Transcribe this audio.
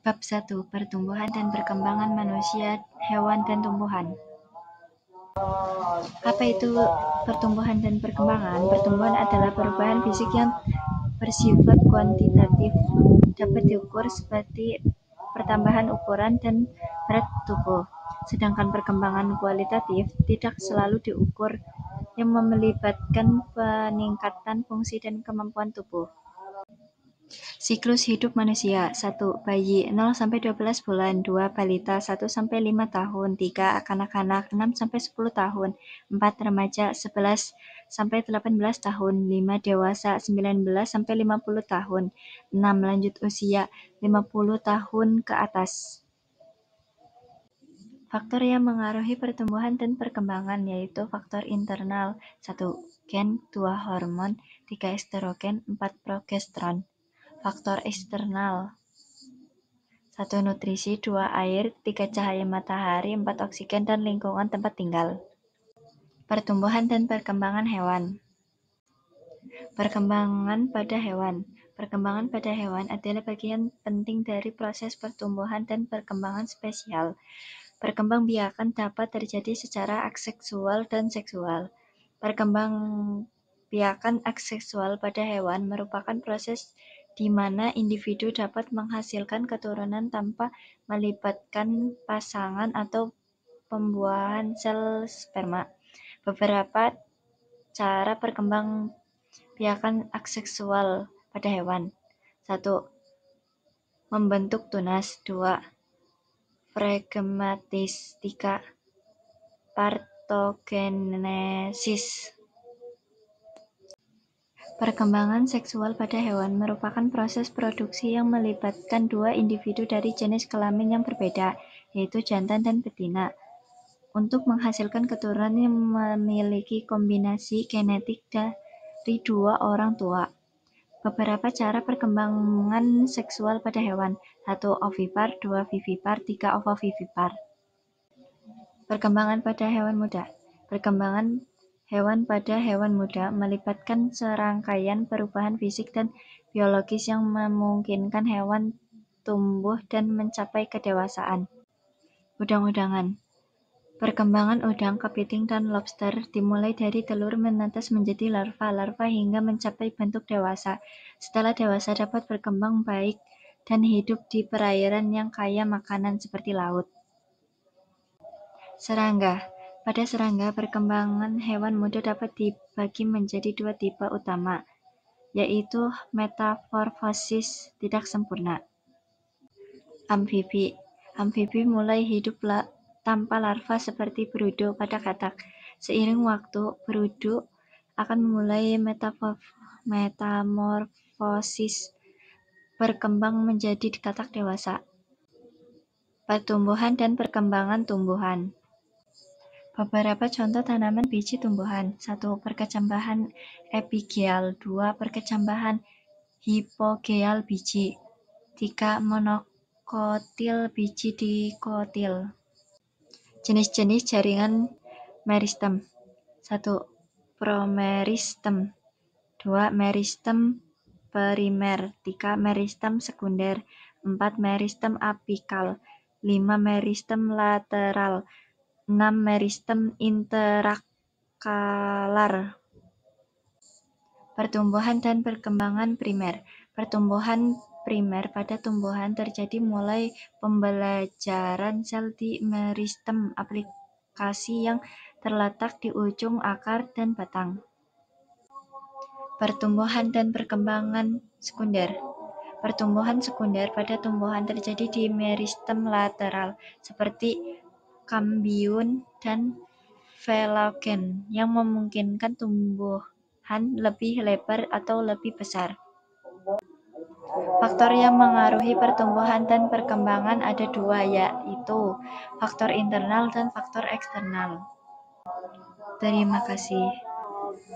Bab 1. Pertumbuhan dan perkembangan manusia, hewan, dan tumbuhan. Apa itu pertumbuhan dan perkembangan? Pertumbuhan adalah perubahan fisik yang bersifat kuantitatif, dapat diukur seperti pertambahan ukuran dan berat tubuh. Sedangkan perkembangan kualitatif tidak selalu diukur, yang melibatkan peningkatan fungsi dan kemampuan tubuh. Siklus hidup manusia. 1. Bayi 0-12 bulan. 2. Balita 1-5 tahun. 3. Kanak-kanak 6-10 tahun. 4. Remaja 11-18 tahun. 5. Dewasa 19-50 tahun. 6. Lanjut usia 50 tahun ke atas. Faktor yang mengaruhi pertumbuhan dan perkembangan yaitu faktor internal. 1. Gen. 2. Hormon. 3. Estrogen. 4. Progesteron. Faktor eksternal. 1. Nutrisi, 2. Air, 3. Cahaya matahari, 4. Oksigen dan lingkungan tempat tinggal. Pertumbuhan dan perkembangan hewan. Perkembangan pada hewan. Perkembangan pada hewan adalah bagian penting dari proses pertumbuhan dan perkembangan spesial. Perkembangbiakan dapat terjadi secara aseksual dan seksual. Perkembangbiakan aseksual pada hewan merupakan proses di mana individu dapat menghasilkan keturunan tanpa melibatkan pasangan atau pembuahan sel sperma. Beberapa cara perkembangbiakan aseksual pada hewan. 1. Membentuk tunas. 2. Flegmatis. 3. Partogenesis. Perkembangan seksual pada hewan merupakan proses produksi yang melibatkan dua individu dari jenis kelamin yang berbeda, yaitu jantan dan betina, untuk menghasilkan keturunan yang memiliki kombinasi genetik dari dua orang tua. Beberapa cara perkembangan seksual pada hewan. 1. Ovipar, 2. Vivipar, 3. Ovovivipar. Perkembangan pada hewan muda. Perkembangan hewan pada hewan muda melibatkan serangkaian perubahan fisik dan biologis yang memungkinkan hewan tumbuh dan mencapai kedewasaan. Udang-udangan. Perkembangan udang, kepiting, dan lobster dimulai dari telur menetas menjadi larva hingga mencapai bentuk dewasa. Setelah dewasa dapat berkembang baik dan hidup di perairan yang kaya makanan seperti laut. Serangga. Pada serangga, perkembangan hewan muda dapat dibagi menjadi dua tipe utama, yaitu metamorfosis tidak sempurna. Amfibi. Amfibi mulai hidup tanpa larva seperti berudu pada katak. Seiring waktu, berudu akan memulai metamorfosis, berkembang menjadi katak dewasa. Pertumbuhan dan perkembangan tumbuhan. Beberapa contoh tanaman biji tumbuhan. 1. Perkecambahan epigeal. 2. Perkecambahan hipogeal biji. 3. Monokotil biji dikotil. Jenis-jenis jaringan meristem. 1. Promeristem. 2. Meristem primer. 3. Meristem sekunder. 4. Meristem apikal. 5. Meristem lateral. 6. Meristem interkalar. Pertumbuhan dan perkembangan primer. Pertumbuhan primer pada tumbuhan terjadi mulai pembelajaran sel di meristem aplikasi yang terletak di ujung akar dan batang. Pertumbuhan dan perkembangan sekunder. Pertumbuhan sekunder pada tumbuhan terjadi di meristem lateral, seperti kambium dan velogen, yang memungkinkan tumbuhan lebih lebar atau lebih besar. Faktor yang mengaruhi pertumbuhan dan perkembangan ada dua, yaitu faktor internal dan faktor eksternal. Terima kasih.